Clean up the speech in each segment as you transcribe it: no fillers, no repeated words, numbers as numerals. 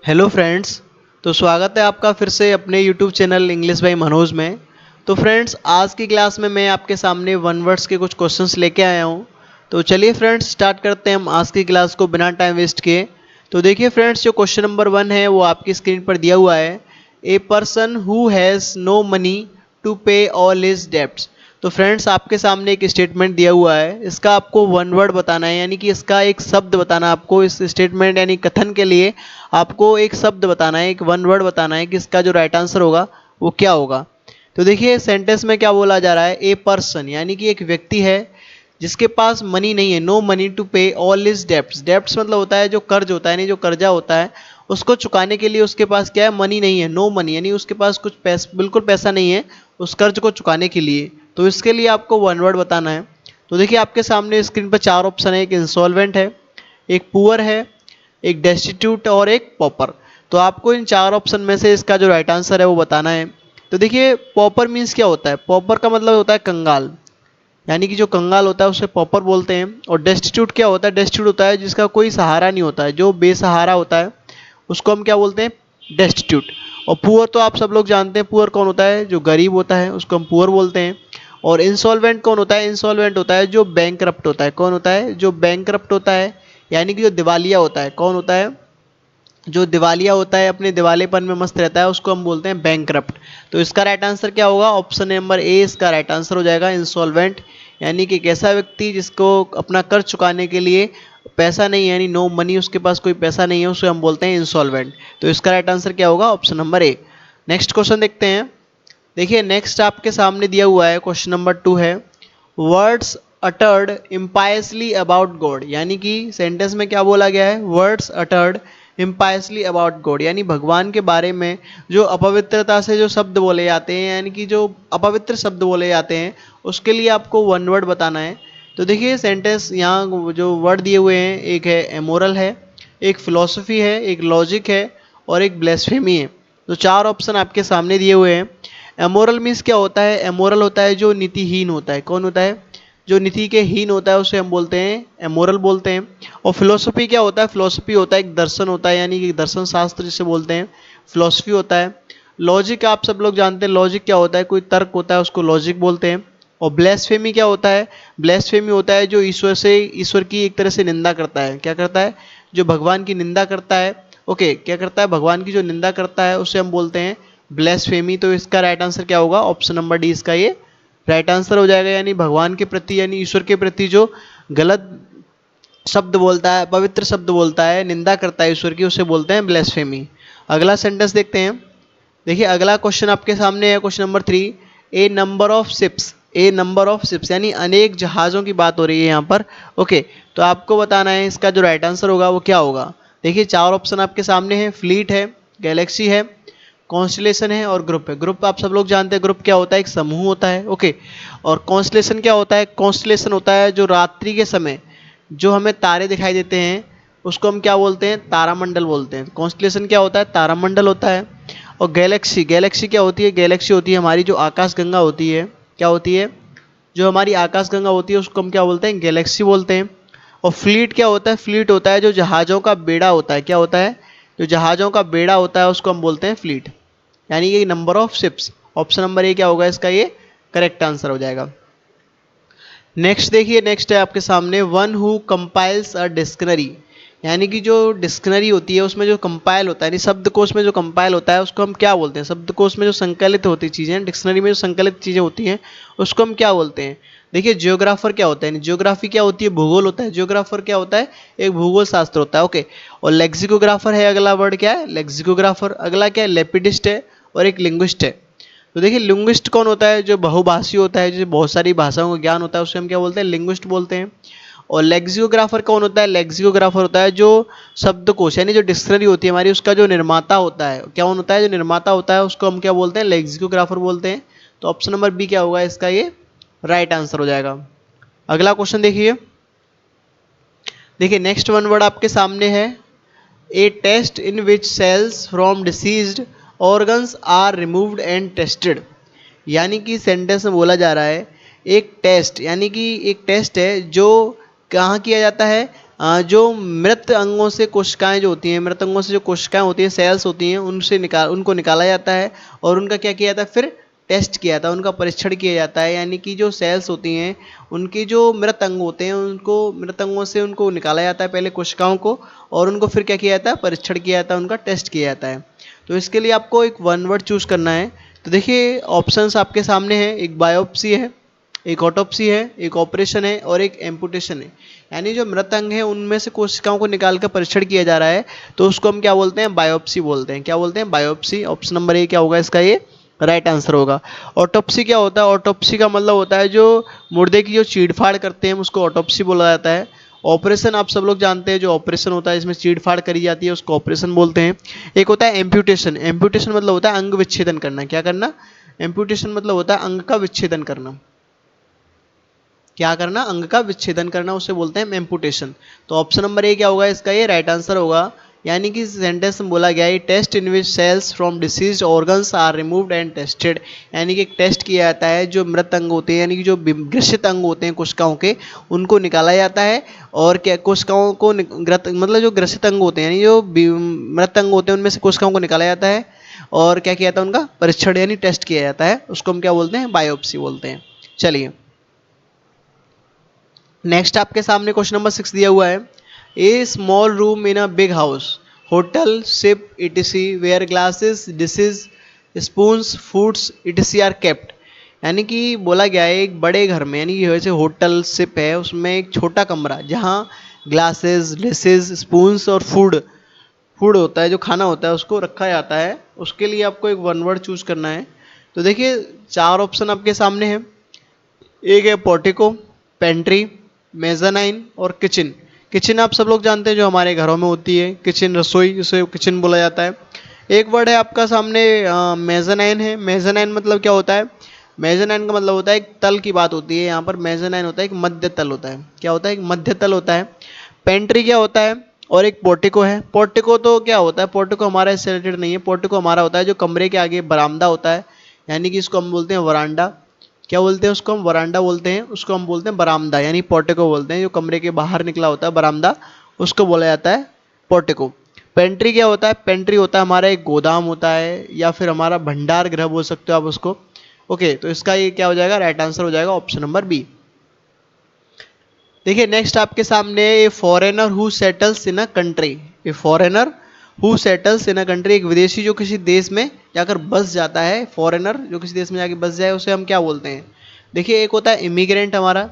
Hello friends. तो स्वागत है आपका फिर से अपने YouTube channel English by Manoj में। तो फ्रेंड्स, आज की क्लास में मैं आपके सामने वन वर्ड्स के कुछ क्वेश्चंस लेके आया हूँ। तो चलिए फ्रेंड्स, स्टार्ट करते हैं हम आज की क्लास को बिना टाइम वेस्ट किए। तो देखिए फ्रेंड्स, जो क्वेश्चन नंबर 1 है वो आपकी स्क्रीन पर दिया हुआ है। A person who has no money to pay all his debts. तो फ्रेंड्स, आपके सामने एक स्टेटमेंट दिया हुआ है, इसका आपको वन वर्ड बताना है, यानी कि इसका एक शब्द बताना है आपको। इस स्टेटमेंट यानी कथन के लिए आपको एक शब्द बताना है, एक वन वर्ड बताना है कि इसका जो राइट आंसर होगा वो क्या होगा। तो देखिए सेंटेंस में क्या बोला जा रहा है, ए पर्सन यानी कि एक व्यक्ति है जिसके पास मनी नहीं है, no money to pay all his debts. Debts मतलब होता है जो कर्ज होता है, यानी जो कर्जा होता है उसको चुकाने के लिए उसके पास क्या है, मनी नहीं है। नो मनी यानी उसके पास कुछ पैसा, बिल्कुल पैसा नहीं है उस कर्ज को चुकाने के लिए। तो इसके लिए आपको वन वर्ड बताना है। तो देखिए आपके सामने स्क्रीन पर 4 ऑप्शन है, एक इंसॉल्वेंट है, एक पुअर है, एक डेस्टिट्यूट और एक पॉपर। तो आपको इन 4 ऑप्शन में से इसका जो राइट आंसर है वो बताना है। तो देखिए पॉपर मीन्स क्या होता है, पॉपर का मतलब होता है कंगाल, यानी कि जो कंगाल होता है उसे पॉपर बोलते हैं। और डेस्टिट्यूट क्या होता है, डेस्टिट्यूट होता है जिसका कोई सहारा नहीं होता है, जो बेसहारा होता है उसको हम क्या बोलते हैं, डेस्टिट्यूट। और पुअर तो आप सब लोग जानते हैं, पुअर कौन होता है, जो गरीब होता है उसको हम पुअर बोलते हैं। और इंसॉल्वेंट कौन होता है, इंसॉल्वेंट होता है जो बैंकरप्ट होता है। कौन होता है, जो बैंकरप्ट होता है, यानी कि जो दिवालिया होता है। कौन होता है, जो दिवालिया होता है, अपने दिवालेपन में मस्त रहता है, उसको हम बोलते हैं बैंकरप्ट। तो इसका राइट आंसर क्या होगा, ऑप्शन नंबर ए इसका राइट आंसर हो जाएगा, इंसॉल्वेंट। यानी कि एक ऐसा व्यक्ति जिसको अपना कर्ज चुकाने के लिए पैसा नहीं है, यानी नो मनी, उसके पास कोई पैसा नहीं है, उसे हम बोलते हैं इंसॉल्वेंट। तो इसका राइट आंसर क्या होगा, option number A. Next question देखते हैं। देखिए नेक्स्ट आपके सामने दिया हुआ है, क्वेश्चन नंबर 2 है, वर्ड्स अटर्ड इम्पायसली अबाउट गॉड। यानी कि सेंटेंस में क्या बोला गया है, वर्ड्स अटर्ड इम्पायसली अबाउट गॉड, यानी भगवान के बारे में जो अपवित्रता से जो शब्द बोले जाते हैं, यानी कि जो अपवित्र शब्द बोले जाते हैं, उसके लिए आपको वन वर्ड बताना है। तो देखिए सेंटेंस यहाँ जो वर्ड दिए हुए हैं, एक है एमोरल है, एक फिलॉसफी है, एक लॉजिक है और एक ब्लेस्फेमी है। तो 4 ऑप्शन आपके सामने दिए हुए हैं। एमोरल मीन्स क्या होता है, एमोरल होता है जो नीतिहीन होता है। कौन होता है, जो नीति के हीन होता है उसे हम बोलते हैं एमोरल बोलते हैं। और फिलोसफी क्या होता है, फिलोसफी होता है एक दर्शन होता है, यानी कि दर्शन शास्त्र जिसे बोलते हैं, फिलोसफी होता है। लॉजिक आप सब लोग जानते हैं, लॉजिक क्या होता है, कोई तर्क होता है उसको लॉजिक बोलते हैं। और ब्लेस्फेमी क्या होता है, ब्लेस्फेमी होता है जो ईश्वर की एक तरह से निंदा करता है। क्या करता है, जो भगवान की निंदा करता है। ओके, क्या करता है, भगवान की जो निंदा करता है उसे हम बोलते हैं ब्लेस्फेमी। तो इसका राइट आंसर क्या होगा, ऑप्शन नंबर डी इसका ये राइट आंसर हो जाएगा। यानी भगवान के प्रति, यानी ईश्वर के प्रति जो गलत शब्द बोलता है, पवित्र शब्द बोलता है, निंदा करता है ईश्वर की, उसे बोलते हैं ब्लेस्फेमी। अगला सेंटेंस देखते हैं। देखिए अगला क्वेश्चन आपके सामने है, question number 3, A number of ships. A number of ships यानी अनेक जहाज़ों की बात हो रही है यहाँ पर। ओके, तो आपको बताना है इसका जो राइट आंसर होगा वो क्या होगा। देखिए 4 ऑप्शन आपके सामने हैं, फ्लीट है, गैलेक्सी है, कॉन्स्टलेशन है और ग्रुप है। ग्रुप आप सब लोग जानते हैं, ग्रुप क्या होता है, एक समूह होता है। ओके, और कॉन्स्टलेशन क्या होता है, कॉन्स्टलेशन होता है जो रात्रि के समय जो हमें तारे दिखाई देते हैं उसको हम क्या बोलते हैं, तारामंडल बोलते हैं। कॉन्स्टलेशन क्या होता है, तारामंडल होता है। और गैलेक्सी, गैलेक्सी क्या होती है, गैलेक्सी होती है हमारी जो आकाशगंगा होती है। क्या होती है, जो हमारी आकाशगंगा होती है उसको हम क्या बोलते हैं, गैलेक्सी बोलते हैं। और फ्लीट क्या होता है, फ्लीट होता है जो जहाज़ों का बेड़ा होता है। क्या होता है, जो जहाज़ों का बेड़ा होता है उसको हम बोलते हैं फ्लीट। यानी कि number of ships, option number A क्या होगा इसका, ये करेक्ट आंसर हो जाएगा। नेक्स्ट देखिए, नेक्स्ट है आपके सामने, one who compiles a dictionary. यानी कि जो डिक्शनरी होती है उसमें जो कंपाइल होता है, यानी शब्दकोश में जो कंपाइल होता है उसको हम क्या बोलते हैं, शब्दकोश में जो संकलित होती चीज़ें, डिक्शनरी में जो संकलित चीज़ें होती हैं उसको हम क्या बोलते हैं। देखिए जियोग्राफर क्या होता है, जियोग्राफी क्या होती है, भूगोल होता है। जियोग्राफर क्या होता है, एक भूगोल शास्त्र होता है। ओके, और लेक्सिकोग्राफर है अगला वर्ड, क्या है, लेक्सिकोग्राफर। अगला क्या है, लेपिडिस्ट है और एक लिंग्विस्ट है। तो देखिए लिंग्विस्ट कौन होता है, जो बहुभाषी होता है, जो बहुत सारी भाषाओं का ज्ञान होता है उसे हम क्या बोलते हैं, लिंग्विस्ट बोलते हैं। और लेक्सिकोग्राफर कौन होता है, लेक्सिकोग्राफर होता है जो शब्दकोश यानी जो डिक्शनरी होती है हमारी उसका जो निर्माता होता है। क्या होता है, जो निर्माता होता है उसको हम क्या बोलते हैं, लेक्सिकोग्राफर बोलते हैं। तो ऑप्शन नंबर बी क्या होगा इसका, ये राइट आंसर हो जाएगा। अगला क्वेश्चन देखिए। देखिए नेक्स्ट वन वर्ड आपके सामने है, a test in which cells from diseased organs are removed and tested. यानी कि सेंटेंस में बोला जा रहा है एक टेस्ट, यानी कि एक टेस्ट है जो कहाँ किया जाता है, जो मृत अंगों से कोशिकाएं जो होती हैं, मृत अंगों से जो कोशिकाएं होती हैं, सेल्स होती हैं, उनको निकाला जाता है और उनका क्या किया जाता है, फिर टेस्ट किया जाता है, उनका परीक्षण किया जाता है। यानी कि जो सेल्स होती हैं, उनके जो मृत अंग होते हैं, उनको मृत अंगों से उनको निकाला जाता है पहले कोशिकाओं को, और उनको फिर क्या किया जाता है, परीक्षण किया जाता है, उनका टेस्ट किया जाता है। तो इसके लिए आपको एक वन वर्ड चूज करना है। तो देखिए ऑप्शंस आपके सामने हैं, एक बायोप्सी है, एक ऑटोप्सी है, एक ऑपरेशन है और एक एम्पुटेशन है। यानी जो मृत अंग है उनमें से कोशिकाओं को निकाल कर परीक्षण किया जा रहा है, तो उसको हम क्या बोलते हैं, बायोप्सी बोलते हैं। क्या बोलते हैं, बायोप्सी। ऑप्शन नंबर ए क्या होगा इसका, ये राइट आंसर होगा। ऑटोप्सी क्या होता है, ऑटोप्सी का मतलब होता है जो मुर्दे की जो चीड़फाड़ करते हैं उसको ऑटोप्सी बोला जाता है। ऑपरेशन आप सब लोग जानते हैं, जो ऑपरेशन होता है इसमें चीड़फाड़ करी जाती है उसको ऑपरेशन बोलते हैं। एक होता है एम्प्यूटेशन। एम्प्यूटेशन मतलब होता है अंग विच्छेदन करना। क्या करना, एम्प्यूटेशन मतलब होता है अंग का विच्छेदन करना। क्या करना, अंग का विच्छेदन करना, उसे बोलते हैं एम्पुटेशन। तो ऑप्शन नंबर ए क्या होगा इसका, ये राइट आंसर होगा। यानी कि सेंटेंस में बोला गया है test in which cells from diseased organs are removed and tested. यानी कि एक टेस्ट किया जाता है, जो मृत अंग होते हैं यानी कि जो ग्रसित अंग होते हैं कोशिकाओं के, उनको निकाला जाता है। और क्या, कोशिकाओं को मतलब जो ग्रसित अंग होते हैं यानी जो मृत अंग होते हैं उनमें से कोशिकाओं को निकाला जाता है और क्या किया जाता है, उनका परीक्षण यानी टेस्ट किया जाता है, उसको हम क्या बोलते हैं, बायोप्सी बोलते हैं। चलिए नेक्स्ट आपके सामने क्वेश्चन नंबर 6 दिया हुआ है। A small room in a big house, hotel, ship etc, where glasses, dishes, spoons, foods etc are kept. यानी कि बोला गया है एक बड़े घर में, यानी कि जैसे होटल शिप है उसमें एक छोटा कमरा जहाँ ग्लासेस, डिशेज, स्पून्स और फूड फूड होता है, जो खाना होता है उसको रखा जाता है। उसके लिए आपको एक वन वर्ड चूज करना है। तो देखिए 4 ऑप्शन आपके सामने हैं। एक है पोर्टिको, पेंट्री, मेजानाइन और किचन। किचन आप सब लोग जानते हैं जो हमारे घरों में होती है, किचन रसोई, जिसे किचन बोला जाता है। एक वर्ड है आपका सामने मेजानाइन है। मेजानाइन मतलब क्या होता है, मेजानाइन का मतलब होता है एक तल की बात होती है। यहाँ पर मेजानाइन होता है एक मध्य तल होता है। क्या होता है, एक मध्य तल होता है। पेंट्री क्या होता है, और एक पोर्टिको है। पोर्टिको तो क्या होता है, पोर्टिको हमारा इससे रिलेटेड नहीं है। पोर्टिको हमारा होता है जो कमरे के आगे बरामदा होता है, यानी कि इसको हम बोलते हैं वरांडा। क्या बोलते हैं उसको, हम वरांडा बोलते हैं, उसको हम बोलते हैं बरामदा, यानी पोर्टिको बोलते हैं। जो कमरे के बाहर निकला होता है बरामदा, उसको बोला जाता है पोर्टिको। पेंट्री क्या होता है, पेंट्री होता है हमारा एक गोदाम होता है, या फिर हमारा भंडार गृह बोल सकते हो आप उसको। ओके, तो इसका ये क्या हो जाएगा, राइट आंसर हो जाएगा ऑप्शन नंबर बी। देखिए नेक्स्ट आपके सामने ए foreigner who settles in a country. A foreigner who settles in a country, एक विदेशी जो किसी देश में जाकर बस जाता है। फॉरेनर जो किसी देश में जाकर बस जाए उसे हम क्या बोलते हैं। देखिए एक होता है इमिग्रेंट हमारा,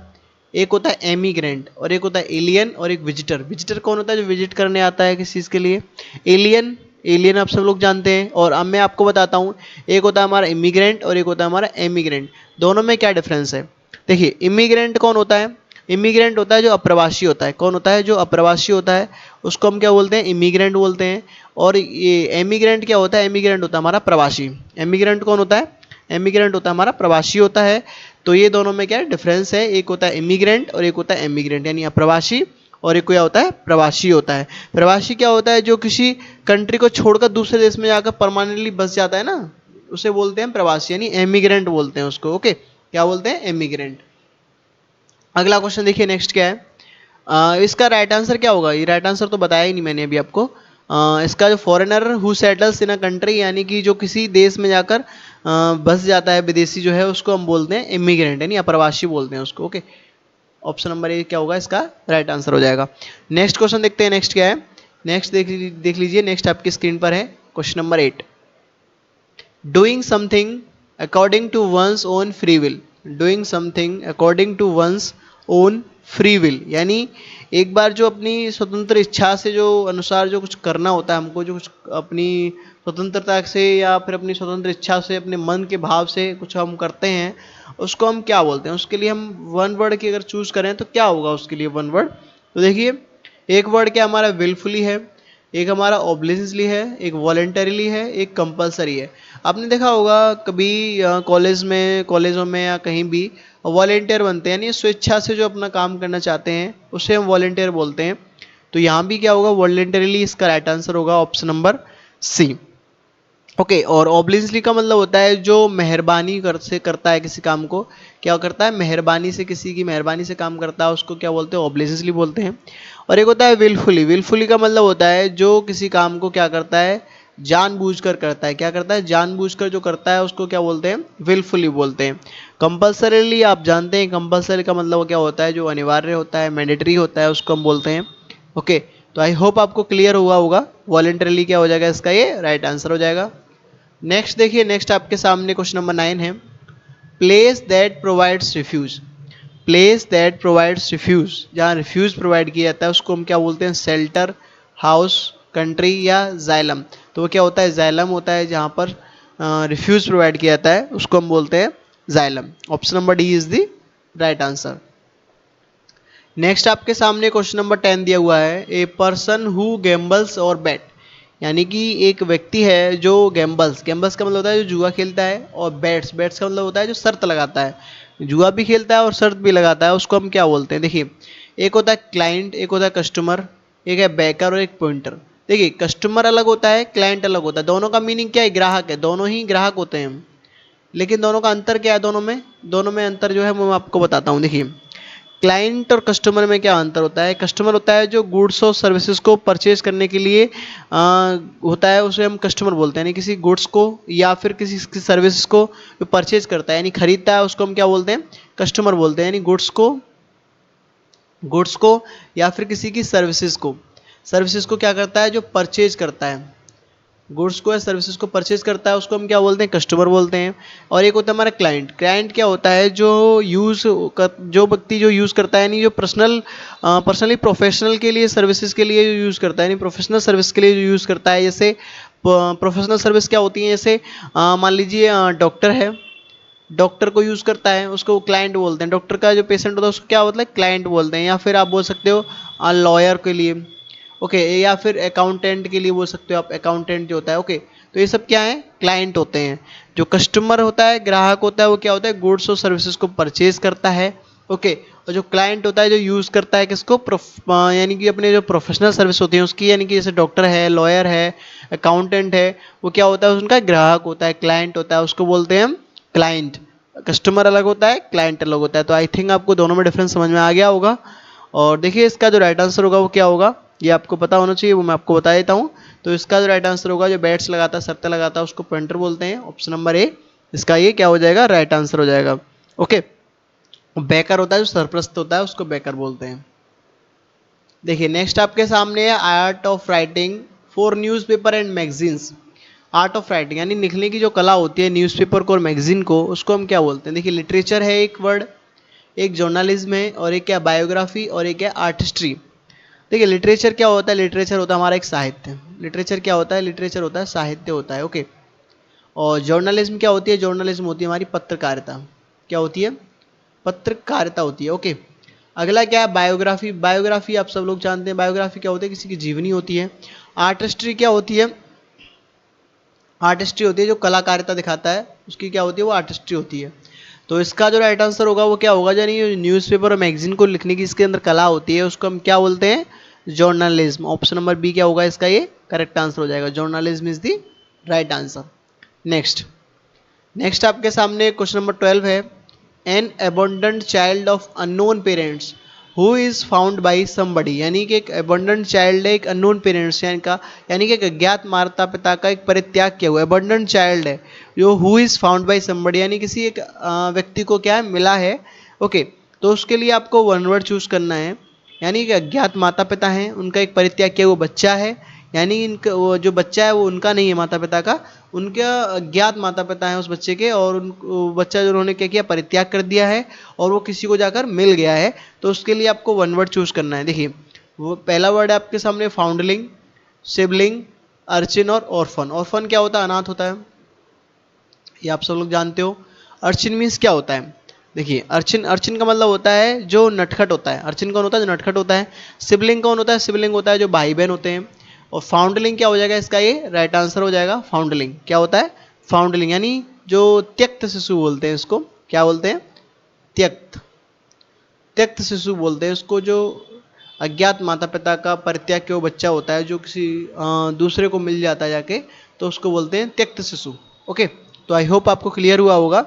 एक होता है एमिग्रेंट, और एक होता है एलियन और एक विजिटर। विजिटर कौन होता है, जो विजिट करने आता है किसी चीज़ के लिए। एलियन, एलियन आप सब लोग जानते हैं। और अब मैं आपको बताता हूँ, एक होता है हमारा इमिग्रेंट और एक होता है हमारा एमिग्रेंट। दोनों में क्या डिफरेंस है। देखिए इमिग्रेंट कौन होता है, इमिग्रेंट होता है जो अप्रवासी होता है। कौन होता है, जो अप्रवासी होता है उसको हम क्या बोलते हैं, इमिग्रेंट बोलते हैं। और ये एमिग्रेंट क्या होता है, एमिग्रेंट होता है हमारा प्रवासी। एमिग्रेंट कौन होता है, एमिग्रेंट होता है हमारा प्रवासी होता है। तो ये दोनों में क्या डिफरेंस है, एक होता है इमिग्रेंट और एक होता है एमिग्रेंट, यानी अप्रवासी, और एक क्या होता है, प्रवासी होता है। प्रवासी क्या होता है, जो किसी कंट्री को छोड़कर दूसरे देश में जाकर परमानेंटली बस जाता है ना, उसे बोलते हैं प्रवासी, यानी एमिग्रेंट बोलते हैं उसको। ओके, क्या बोलते हैं, एमिग्रेंट। अगला क्वेश्चन देखिए नेक्स्ट क्या है। इसका राइट आंसर क्या होगा, ये राइट आंसर तो बताया ही नहीं मैंने अभी आपको। इसका जो foreigner who settles in a country, यानी कि जो किसी देश में जाकर बस जाता है विदेशी जो है, उसको हम बोलते हैं इमिग्रेंट, यानी अप्रवासी बोलते हैं उसको। ओके, ऑप्शन नंबर ए क्या होगा इसका राइट आंसर हो जाएगा। नेक्स्ट क्वेश्चन देखते हैं नेक्स्ट क्या है। नेक्स्ट देख लीजिए, नेक्स्ट आपकी स्क्रीन पर है question number 8। Doing something according to one's own free will. Doing something according to one's own free will, यानी एक बार जो अपनी स्वतंत्र इच्छा से जो अनुसार जो कुछ करना होता है हमको, जो कुछ अपनी स्वतंत्रता से या फिर अपनी स्वतंत्र इच्छा से, अपने मन के भाव से कुछ हम करते हैं, उसको हम क्या बोलते हैं। उसके लिए हम वन वर्ड की अगर चूज करें तो क्या होगा उसके लिए वन वर्ड। तो देखिए एक वर्ड क्या हमारा विलफुली है, एक हमारा ऑब्लिवियसली है, एक वॉलेंटरीली है, एक कंपलसरी है। आपने देखा होगा कभी कॉलेजों में या कहीं भी वॉलेंटियर बनते हैं, यानी स्वेच्छा से जो अपना काम करना चाहते हैं उसे हम वॉलेंटियर बोलते हैं। तो यहाँ भी क्या होगा, वॉलेंटरीली इसका राइट आंसर होगा ऑप्शन नंबर सी। ओके। और ऑब्लिजली का मतलब होता है जो मेहरबानी से करता है किसी काम को, क्या करता है, मेहरबानी से, किसी की मेहरबानी से काम करता है, उसको क्या बोलते हैं, ऑब्लिजली बोलते हैं। और एक होता है विलफुली। विलफुली का मतलब होता है जो किसी काम को क्या करता है, जानबूझकर करता है। क्या करता है, जानबूझकर जो करता है उसको क्या बोलते हैं, विलफुली बोलते हैं। कंपल्सरीली आप जानते हैं, कंपल्सरी का मतलब क्या होता है, जो अनिवार्य होता है, मैंडेटरी होता है, उसको हम बोलते हैं। ओके। तो आई होप आपको क्लियर हुआ होगा। वॉलेंटरली क्या हो जाएगा, इसका ये राइट आंसर हो जाएगा। नेक्स्ट देखिए, नेक्स्ट आपके सामने क्वेश्चन नंबर 9 है। Place that provides refuge. Place that provides refuge, जहाँ रिफ्यूज प्रोवाइड किया जाता है उसको हम क्या बोलते हैं, शेल्टर, हाउस, कंट्री या जाइलम। तो वो क्या होता है, जाइलम होता है। जहाँ पर रिफ्यूज प्रोवाइड किया जाता है उसको हम बोलते हैं xylem. Option number D is the right answer. Next आपके सामने क्वेश्चन नंबर 10 दिया हुआ है। ए पर्सन हु गैम्बल्स और बेट, यानी कि एक व्यक्ति है जो गैम्बल्स, गैम्बल्स का मतलब होता है जो जुआ खेलता है, और बैट्स, बैट्स का मतलब होता है जो शर्त लगाता है। जुआ भी खेलता है और शर्त भी लगाता है, उसको हम क्या बोलते हैं। देखिए, एक होता है क्लाइंट, एक होता है कस्टमर, एक है बैकर और एक पॉइंटर। देखिए, कस्टमर अलग होता है, क्लाइंट अलग होता है। दोनों का मीनिंग क्या है, ग्राहक है, दोनों ही ग्राहक होते हैं। लेकिन दोनों का अंतर क्या है, दोनों में अंतर जो है वो मैं आपको बताता हूँ। देखिए, क्लाइंट और कस्टमर में क्या अंतर होता है। कस्टमर होता है जो गुड्स और सर्विसेज को परचेज करने के लिए होता है, उसे हम कस्टमर बोलते हैं। यानी किसी गुड्स को या फिर किसी सर्विसेज को जो परचेज करता है, यानी खरीदता है, उसको हम क्या बोलते हैं, कस्टमर बोलते हैं। यानी गुड्स को या फिर किसी की सर्विसेज को क्या करता है, जो परचेज करता है, गुड्स को या सर्विसेज को परचेज करता है, उसको हम क्या बोलते हैं, कस्टमर बोलते हैं। और एक होता है हमारा क्लाइंट। क्लाइंट क्या होता है, जो व्यक्ति जो यूज़ करता है, यानी जो पर्सनली प्रोफेशनल के लिए, सर्विसेज के लिए जो यूज़ करता है, यानी प्रोफेशनल सर्विस के लिए जो यूज़ करता है। जैसे प्रोफेशनल सर्विस क्या होती है, जैसे मान लीजिए डॉक्टर है, डॉक्टर को यूज़ करता है, उसको क्लाइंट बोलते हैं। डॉक्टर का जो पेशेंट होता है उसको क्या होता है, क्लाइंट बोलते हैं। या फिर आप बोल सकते हो लॉयर के लिए, ओके, या फिर अकाउंटेंट के लिए बोल सकते हो आप, अकाउंटेंट जो होता है। ओके, तो ये सब क्या है, क्लाइंट होते हैं। जो कस्टमर होता है, ग्राहक होता है, वो क्या होता है, गुड्स और सर्विसेज को परचेज करता है। ओके। और जो क्लाइंट होता है, जो यूज़ करता है किसको, यानी कि अपने जो प्रोफेशनल सर्विस होती है उसकी, यानी कि जैसे डॉक्टर है, लॉयर है, अकाउंटेंट है, वो क्या होता है, उनका ग्राहक होता है, क्लाइंट होता है, उसको बोलते हैं हम क्लाइंट। कस्टमर अलग होता है, क्लाइंट अलग होता है। तो आई थिंक आपको दोनों में डिफरेंस समझ में आ गया होगा। और देखिए, इसका जो राइट आंसर होगा वो क्या होगा, ये आपको पता होना चाहिए, वो मैं आपको बता देता हूँ। तो इसका जो राइट आंसर होगा, जो बैट्स लगाता है, शर्तें लगाता है, उसको पॉइंटर बोलते हैं। ऑप्शन नंबर ए, इसका ये क्या हो जाएगा, राइट आंसर हो जाएगा। ओके। बैकर होता है जो सरप्रस्त होता है, उसको बैकर बोलते हैं। देखिए, नेक्स्ट आपके सामने है art of writing for newspaper and magazines. Art of writing यानी लिखने की जो कला होती है न्यूज़पेपर को और मैगजीन को, उसको हम क्या बोलते हैं। देखिए, लिटरेचर है एक वर्ड, एक जर्नलिज्म है, और एक क्या, बायोग्राफी, और एक है आर्टिस्ट्री। देखिए, लिटरेचर क्या होता है, लिटरेचर होता है हमारा एक साहित्य। लिटरेचर क्या होता है, लिटरेचर होता है साहित्य होता है। ओके। और जर्नलिज्म क्या होती है, जर्नलिज्म होती है हमारी पत्रकारिता। क्या होती है, पत्रकारिता होती है। ओके। अगला क्या है, बायोग्राफी। बायोग्राफी आप सब लोग जानते हैं, बायोग्राफी क्या होती है, किसी की जीवनी होती है। आर्टिस्ट्री क्या होती है, आर्टिस्ट्री होती है जो कलाकारिता दिखाता है, उसकी क्या होती है, वो आर्टिस्ट्री होती है। तो इसका जो राइट आंसर होगा वो क्या होगा, यानी न्यूज़पेपर और मैगजीन को लिखने की इसके अंदर कला होती है, उसको हम क्या बोलते हैं, जर्नलिज्म। ऑप्शन नंबर बी क्या होगा, इसका ये करेक्ट आंसर हो जाएगा। Journalism is the right answer. Next, next आपके सामने क्वेश्चन नंबर 12 है। An abandoned child of unknown parents who is found by somebody, यानी कि एक अबंडेंट चाइल्ड है एक अननोन पेरेंट्स यानी कि एक अज्ञात माता पिता का एक परित्याग किया हुआ अबंडेंट चाइल्ड है, जो who is found by somebody, यानी किसी एक व्यक्ति को क्या है, मिला है। ओके। तो उसके लिए आपको वन वर्ड चूज करना है। यानी कि अज्ञात माता पिता हैं, उनका एक परित्याग किया हुआ बच्चा है, यानी इनका वो जो बच्चा है वो उनका नहीं है माता पिता का, उनके अज्ञात माता पिता हैं उस बच्चे के, और वो बच्चा जो उन्होंने क्या किया, परित्याग कर दिया है, और वो किसी को जाकर मिल गया है। तो उसके लिए आपको वन वर्ड चूज करना है। देखिए, वो पहला वर्ड है आपके सामने फाउंडलिंग, सिबलिंग, अर्चिन और ऑर्फन। ऑर्फन क्या होता है, अनाथ होता है, ये आप सब लोग जानते हो। अर्चिन मीन्स क्या होता है, देखिए, अर्चिन, अर्चिन का मतलब होता है जो नटखट होता है। अर्चिन कौन होता है, जो नटखट होता है। सिबलिंग कौन होता है, सिबलिंग होता है जो भाई बहन होते हैं। और फाउंडलिंग क्या हो जाएगा, इसका ये राइट आंसर हो जाएगा। फाउंडलिंग क्या होता है, फाउंडलिंग यानी जो त्यक्त शिशु बोलते हैं, इसको क्या बोलते हैं, त्यक्त, त्यक्त शिशु बोलते हैं उसको, जो अज्ञात माता पिता का परित्याग के वो बच्चा होता है जो किसी दूसरे को मिल जाता है जाके, तो उसको बोलते हैं त्यक्त शिशु। ओके, तो आई होप आपको क्लियर हुआ होगा।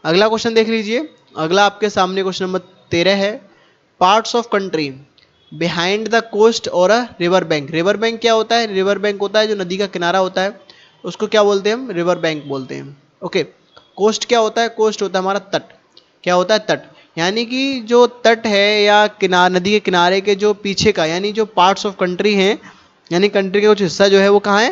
अगला क्वेश्चन देख लीजिए। अगला आपके सामने क्वेश्चन नंबर 13 है, parts of country behind the coast और a river bank. River bank क्या होता है? रिवर बैंक होता है जो नदी का किनारा होता है, उसको क्या बोलते हैं हम? रिवर बैंक बोलते हैं। ओके, कोस्ट क्या होता है? कोस्ट होता है हमारा तट। क्या होता है? तट। यानी कि जो तट है या किनार, नदी के किनारे के जो पीछे का, यानी जो पार्ट्स ऑफ कंट्री हैं, यानी कंट्री का कुछ हिस्सा जो है वो कहाँ है?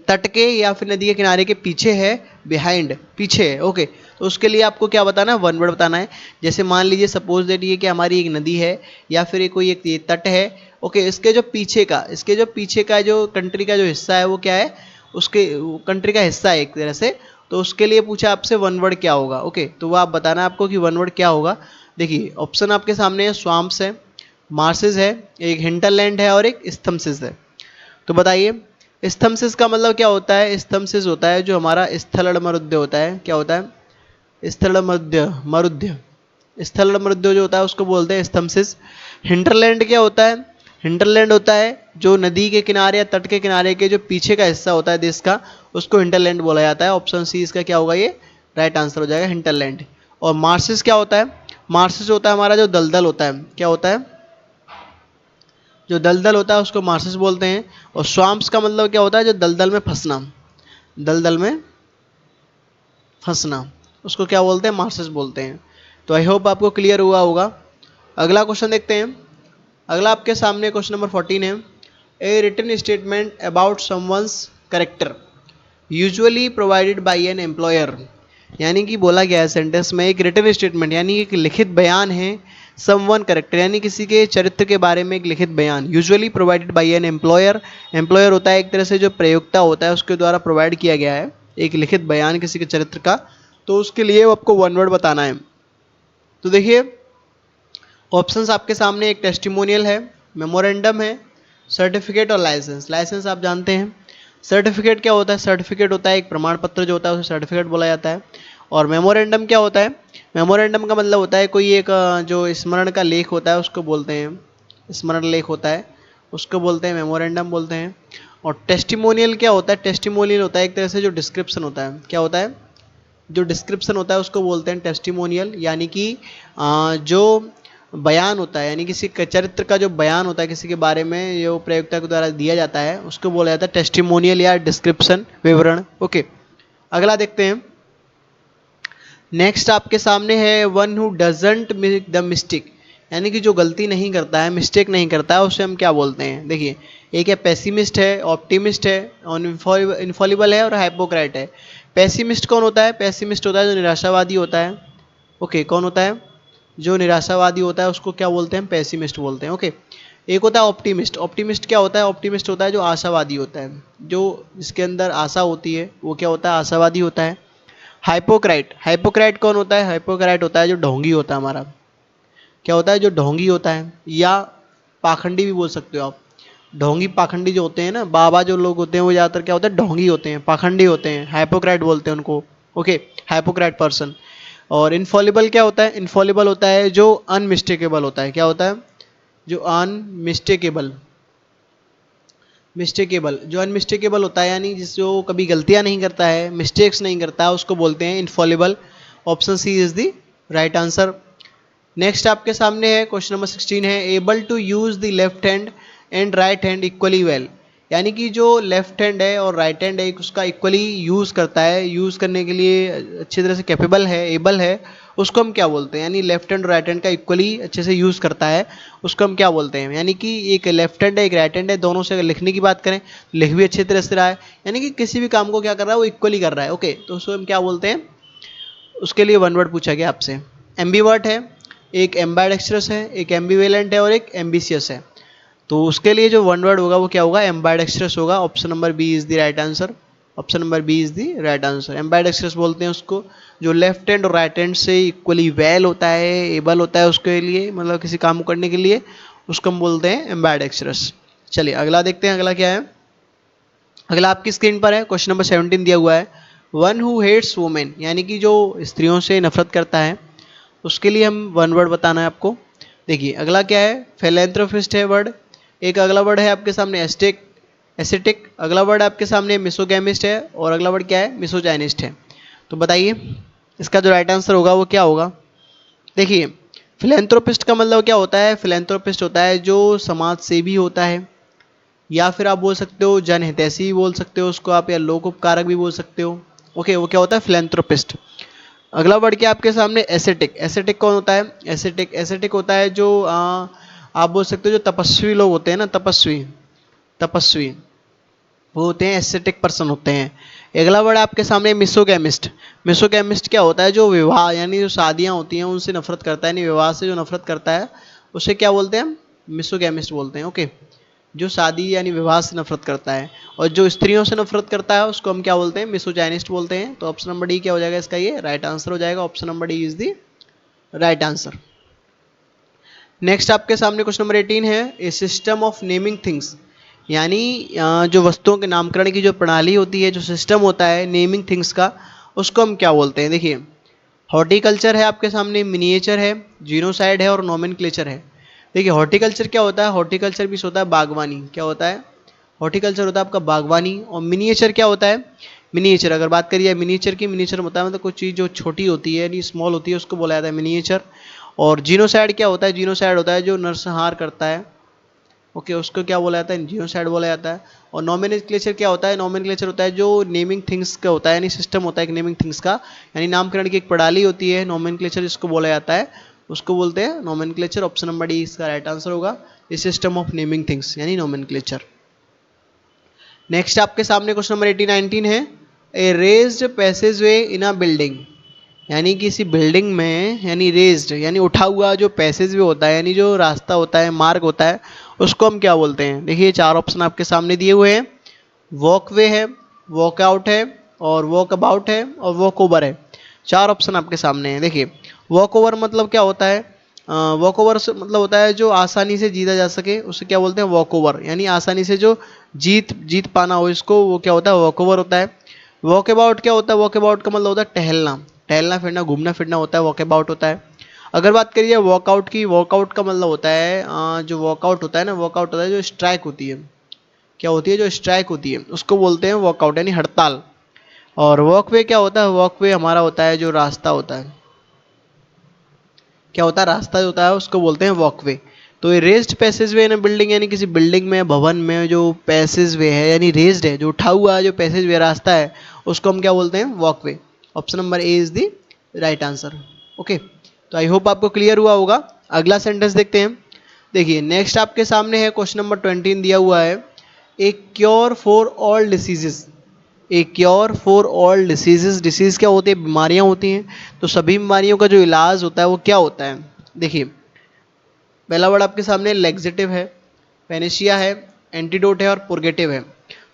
तट के या फिर नदी के किनारे के पीछे है, बिहाइंड पीछे है। ओके, तो उसके लिए आपको क्या बताना है? वन वर्ड बताना है। जैसे मान लीजिए सपोज दैट ये कि हमारी एक नदी है या फिर ये कोई एक ये तट है। ओके, इसके जो पीछे का जो कंट्री का जो हिस्सा है वो क्या है? उसके कंट्री का हिस्सा है एक तरह से। तो उसके लिए पूछा आपसे वन वर्ड क्या होगा। ओके, तो वो आप बताना है आपको कि वन वर्ड क्या होगा। देखिए ऑप्शन आपके सामने है, स्वाम्प्स है, मार्सेस है, एक हिंटरलैंड है और एक स्तम्सिस है। तो बताइए स्तम्सिस का मतलब क्या होता है? स्तम्सिस होता है जो हमारा स्थल मरुद्य होता है। क्या होता है? स्थल मरुद्य स्थल मरुद्य जो होता है उसको बोलते हैं स्तम्सिस। हिंटरलैंड क्या होता है? हिंटरलैंड होता है जो नदी के किनारे या तट के किनारे के जो पीछे का हिस्सा होता है देश का, उसको हिंटरलैंड बोला जाता है। ऑप्शन सी इसका क्या होगा? ये राइट आंसर हो जाएगा, हिंटरलैंड। और मार्सिस क्या होता है? मार्सिस होता है हमारा जो दलदल होता है। क्या होता है? जो दलदल होता है उसको मार्सिस बोलते हैं। और स्वाम्प्स का मतलब क्या होता है? जो दलदल में फंसना, दलदल में फंसना, उसको क्या बोलते हैं? मार्सिस बोलते हैं। तो आई होप आपको क्लियर हुआ होगा। अगला क्वेश्चन देखते हैं। अगला आपके सामने क्वेश्चन नंबर 14 है, a written statement about someone's character usually provided by an employer. यानी कि बोला गया है सेंटेंस में एक रिटन स्टेटमेंट यानी एक लिखित बयान है, समवन करेक्टर यानी किसी के चरित्र के बारे में एक लिखित बयान, usually provided by an employer. Employer होता है एक तरह से जो प्रयोक्ता होता है, उसके द्वारा प्रोवाइड किया गया है एक लिखित बयान किसी के चरित्र का। तो उसके लिए आपको वन वर्ड बताना है। तो देखिए ऑप्शंस आपके सामने, एक टेस्टिमोनियल है, मेमोरेंडम है, सर्टिफिकेट और लाइसेंस। लाइसेंस आप जानते हैं। सर्टिफिकेट क्या होता है? सर्टिफिकेट होता है एक प्रमाण पत्र जो होता है उसे सर्टिफिकेट बोला जाता है। और मेमोरेंडम क्या होता है? मेमोरेंडम का मतलब होता है कोई एक जो स्मरण का लेख होता है उसको बोलते हैं, स्मरण लेख होता है उसको बोलते हैं मेमोरेंडम बोलते हैं। और टेस्टिमोनियल क्या होता है? टेस्टिमोनियल होता है एक तरह से जो डिस्क्रिप्शन होता है। क्या होता है? जो डिस्क्रिप्शन होता है उसको बोलते हैं टेस्टिमोनियल। यानी कि जो बयान होता है, यानी किसी चरित्र का जो बयान होता है किसी के बारे में, जो प्रयोक्ता के द्वारा दिया जाता है उसको बोला जाता है टेस्टिमोनियल या डिस्क्रिप्शन, विवरण। ओके, अगला देखते हैं। नेक्स्ट आपके सामने है one who doesn't make the mistake, यानी कि जो गलती नहीं करता है, मिस्टेक नहीं करता है, उसे हम क्या बोलते हैं? देखिए एक है पेसिमिस्ट है, ऑप्टिमिस्ट है, और इनफॉलिबल है और हाइपोक्राइट है। पेसिमिस्ट कौन होता है? पेसिमिस्ट होता है जो निराशावादी होता है। ओके, कौन होता है? जो निराशावादी होता है उसको क्या बोलते हैं? पेसिमिस्ट बोलते हैं। ओके, एक होता है ऑप्टिमिस्ट। ऑप्टिमिस्ट क्या होता है? ऑप्टिमिस्ट होता है जो आशावादी होता है, जो जिसके अंदर आशा होती है वो क्या होता है? आशावादी होता है। हाइपोक्राइट, हाइपोक्राइट कौन होता है? हाइपोक्राइट होता है जो ढोंगी होता है हमारा। क्या होता है? जो ढोंगी होता है, या पाखंडी भी बोल सकते हो आप। ढोंगी पाखंडी जो होते हैं ना, बाबा जो लोग होते हैं वो ज़्यादातर क्या होते हैं? ढोंगी होते हैं, पाखंडी होते हैं, हाइपोक्राइट बोलते हैं उनको। Okay, hypocrite person. और इनफॉलिबल क्या होता है? इनफॉलिबल होता है जो अनमिस्टेकेबल होता है। क्या होता है? जो अनमिस्टेकेबल, मिस्टेकेबल, जो अनमिस्टेकेबल होता है यानी जो कभी गलतियां नहीं करता है, मिस्टेक्स नहीं करता है, उसको बोलते हैं infallible. Option C is the right answer. Next आपके सामने है क्वेश्चन नंबर 16 है, able to use the left hand and right hand equally well. यानी कि जो लेफ्ट हैंड है और राइट हैंड है उसका इक्वली यूज़ करता है, यूज़ करने के लिए अच्छी तरह से कैपेबल है, एबल है, उसको हम क्या बोलते हैं? यानी लेफ्ट हैंड और राइट हैंड का इक्वली अच्छे से यूज़ करता है, उसको हम क्या बोलते हैं? यानी कि एक लेफ्ट हैंड है एक राइट हैंड है, दोनों से अगर लिखने की बात करें लिख भी अच्छी तरह से रहा है, यानी कि किसी भी काम को क्या कर रहा है? वो इक्वली कर रहा है। ओके, तो उसको हम क्या बोलते हैं? उसके लिए वन वर्ड पूछा गया आपसे। एम्बीवर्ट है, एक एम्बाइडेक्स्ट्रस है, एक एम्बीवेलेंट है और एक एम्बिशियस है। तो उसके लिए जो वन वर्ड होगा वो क्या होगा? एम्बाइडेक्स्ट्रस होगा। Option number B is the right answer. Option number B is the right answer. Ambidextrous बोलते हैं उसको जो लेफ्ट हैंड और राइट हैंड से इक्वली वेल होता है, एबल होता है उसके लिए, मतलब किसी काम को करने के लिए, उसको हम बोलते हैं एम्बाइडेक्स्ट्रस। चलिए अगला देखते हैं, अगला क्या है। अगला आपकी स्क्रीन पर है क्वेश्चन नंबर 17 दिया हुआ है, वन हु हेट्स वुमेन, यानी कि जो स्त्रियों से नफरत करता है, उसके लिए हम वन वर्ड बताना है आपको। देखिए अगला क्या है, फिलैंथ्रोपिस्ट है वर्ड। एक अगला वर्ड है आपके सामने एस्थेटिक। अगला वर्ड आपके सामने मिसोगैमिस्ट है, और अगला वर्ड क्या है, मिसोजाइनिस्ट है। तो बताइए इसका जो राइट आंसर होगा वो क्या होगा। देखिए फिलैंथ्रोपिस्ट का मतलब क्या होता है, फिलैंथ्रोपिस्ट होता है जो समाज सेवी होता है, या फिर आप बोल सकते हो जनहितैषी भी बोल सकते हो उसको आप, या लोकोपकारक भी बोल सकते हो। ओके, वो क्या होता है, फिलैंथ्रोपिस्ट। अगला वर्ड क्या आपके सामने, एसेटिक। एसेटिक कौन होता है, एसेटिक होता है जो आप बोल सकते हो जो तपस्वी लोग होते हैं ना, तपस्वी तपस्वी वो होते हैं, एस्थेटिक पर्सन होते हैं। अगला वर्ड आपके सामने मिसोगैमिस्ट। मिसोगैमिस्ट क्या होता है, जो विवाह यानी जो शादियां होती हैं उनसे नफरत करता है, यानी विवाह से जो नफरत करता है उसे क्या बोलते हैं, मिसोगैमिस्ट बोलते हैं। ओके, जो शादी यानी विवाह से नफरत करता है, और जो स्त्रियों से नफरत करता है उसको हम क्या बोलते हैं, मिसोजाइनिस्ट बोलते हैं। तो ऑप्शन नंबर डी क्या हो जाएगा इसका, ये राइट आंसर हो जाएगा। Option number D is the right answer. Next आपके सामने क्वेश्चन नंबर 18 है, ए सिस्टम ऑफ नेमिंग थिंग्स। यानी जो वस्तुओं के नामकरण की जो प्रणाली होती है, जो सिस्टम होता है नेमिंग थिंग्स का, उसको हम क्या बोलते हैं। देखिए हॉर्टिकल्चर है आपके सामने, मिनिएचर है, जीनोसाइड है, और नोमेनक्लेचर है। देखिए हॉर्टिकल्चर क्या होता है, हॉर्टिकल्चर भी होता है बागवानी। क्या होता है, हॉर्टिकल्चर होता है आपका बागवानी। और मिनिएचर क्या होता है, मिनिएचर अगर बात करिए मिनिएचर की, मिनिएचर होता है मतलब कोई चीज़ जो छोटी होती है यानी स्मॉल होती है उसको बोला जाता है मिनिएचर। और जीनोसाइड क्या होता है, जीनोसाइड होता है जो नरसंहार करता है। ओके, उसको क्या बोला जाता है, जीनोसाइड बोला जाता है। और नोमेनक्लेचर क्या होता है, नोमेनक्लेचर होता है जो नेमिंग थिंग्स का होता है, यानी सिस्टम होता है एक नेमिंग थिंग्स का, यानी नामकरण की एक प्रणाली होती है। नोमेनक्लेचर जिसको बोला जाता है उसको बोलते हैं नोमेनक्लेचर। ऑप्शन नंबर डी इसका राइट आंसर होगा, ए सिस्टम ऑफ नेमिंग थिंग्स यानी नोमेनक्लेचर। नेक्स्ट आपके सामने क्वेश्चन नंबर 18-19 है, ए रेज्ड पैसेज वे इन अ बिल्डिंग। यानी किसी बिल्डिंग में, यानी रेज्ड यानी उठा हुआ जो पैसेज वे होता है, यानी जो रास्ता होता है, मार्ग होता है, उसको हम क्या बोलते हैं। देखिए चार ऑप्शन आपके सामने दिए हुए हैं, वॉकवे है, वॉकआउट है, और वॉक अबाउट है, और वॉक ओवर है। चार ऑप्शन आपके सामने हैं। देखिए वॉक ओवर मतलब क्या होता है, वॉक ओवर मतलब होता है जो आसानी से जीता जा सके, उसे क्या बोलते हैं, वॉक ओवर। यानी आसानी से जो जीत पाना हो इसको, वो क्या होता है, वॉक ओवर होता है। वॉक अबाउट क्या होता है, वॉक अबाउट का मतलब होता है टहलना, टहलना फिरना, घूमना फिरना होता है, वॉक अबाउट होता है। अगर बात करिए वॉकआउट की, वॉकआउट का मतलब होता है जो वॉकआउट होता है ना, वॉकआउट होता है जो स्ट्राइक होती है। क्या होती है, जो स्ट्राइक होती है उसको बोलते हैं वॉकआउट यानी हड़ताल। और वॉकवे क्या होता है, वॉकवे हमारा होता है जो रास्ता होता है। क्या होता है, रास्ता जो होता है उसको बोलते हैं वॉकवे। तो ये रेज्ड पैसेज वे इन बिल्डिंग, यानी किसी बिल्डिंग में, भवन में जो पैसेज वे है यानी रेज्ड है, जो उठा हुआ जो पैसेज वे रास्ता है, उसको हम क्या बोलते हैं, walkway. Option number A is the right answer. Okay, तो आई होप आपको क्लियर हुआ होगा। अगला सेंटेंस देखते हैं। देखिए नेक्स्ट आपके सामने है क्वेश्चन नंबर 20 दिया हुआ है, ए cure for all diseases. A cure for all diseases, disease क्या होती है, बीमारियां होती हैं। तो सभी बीमारियों का जो इलाज होता है वो क्या होता है। देखिए पहला वर्ड आपके सामने लेग्जेटिव है, पेनिशिया है, एंटीडोट है, और पुर्गेटिव है।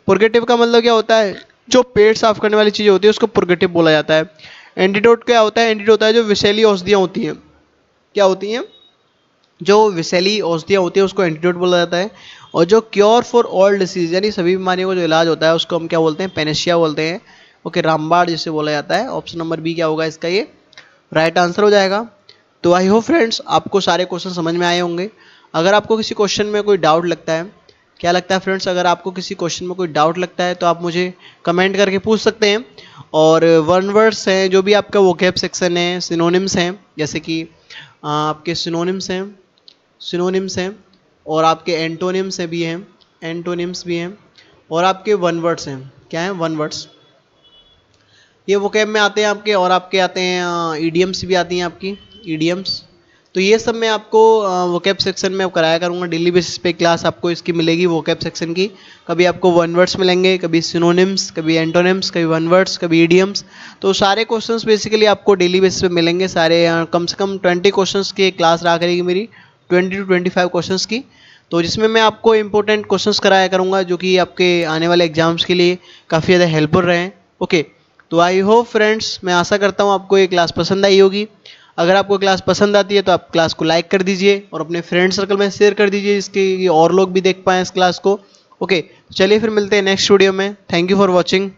पुर्गेटिव का मतलब क्या होता है, जो पेट साफ करने वाली चीज़ें होती है उसको पुर्गेटिव बोला जाता है। एंटीडोट क्या होता है, एंटीडोट होता है जो विषैली औषधियाँ होती हैं। क्या होती हैं, जो विषैली औषधियाँ होती है उसको एंटीडोट बोला जाता है। और जो क्योर फॉर ऑल डिसीज यानी सभी बीमारियों का जो इलाज होता है उसको हम क्या बोलते हैं, पेनिशिया बोलते हैं। ओके, रामबाण जिसे बोला जाता है। ऑप्शन नंबर बी क्या होगा इसका, ये राइट आंसर हो जाएगा। तो आई होप फ्रेंड्स आपको सारे क्वेश्चन समझ में आए होंगे। अगर आपको किसी क्वेश्चन में कोई डाउट लगता है, क्या लगता है फ्रेंड्स, अगर आपको किसी क्वेश्चन में कोई डाउट लगता है तो आप मुझे कमेंट करके पूछ सकते हैं। और वन वर्ड्स हैं जो भी आपका वोकैब सेक्शन है, सिनोनिम्स हैं, जैसे कि आपके सिनोनिम्स हैं, और आपके एंटोनिम्स हैं भी हैं, एंटोनिम्स भी हैं, और आपके वन वर्ड्स हैं। क्या हैं, वन वर्ड्स, ये वोकैब में आते हैं आपके। और आपके आते हैं ईडियम्स भी आती हैं आपकी, ईडियम्स। तो ये सब मैं आपको वोकैब सेक्शन में कराया करूँगा, डेली बेसिस पे क्लास आपको इसकी मिलेगी वोकैब सेक्शन की। कभी आपको वन वर्ड्स मिलेंगे, कभी सिनोनिम्स, कभी एंटोनिम्स, कभी वन वर्ड्स, कभी ईडियम्स। तो सारे क्वेश्चंस बेसिकली आपको डेली बेसिस पे मिलेंगे सारे। कम से कम 20 क्वेश्चंस की क्लास रहा करेगी मेरी, 20 to 25 क्वेश्चंस की। तो जिसमें मैं आपको इंपॉर्टेंट क्वेश्चंस कराया करूँगा जो कि आपके आने वाले एग्जाम्स के लिए काफ़ी ज़्यादा हेल्पफुल रहें। ओके, तो आई होप फ्रेंड्स, मैं आशा करता हूँ आपको ये क्लास पसंद आई होगी। अगर आपको क्लास पसंद आती है तो आप क्लास को लाइक कर दीजिए और अपने फ्रेंड सर्कल में शेयर कर दीजिए, जिसके और लोग भी देख पाएँ इस क्लास को। ओके, चलिए फिर मिलते हैं नेक्स्ट वीडियो में। Thank you for watching.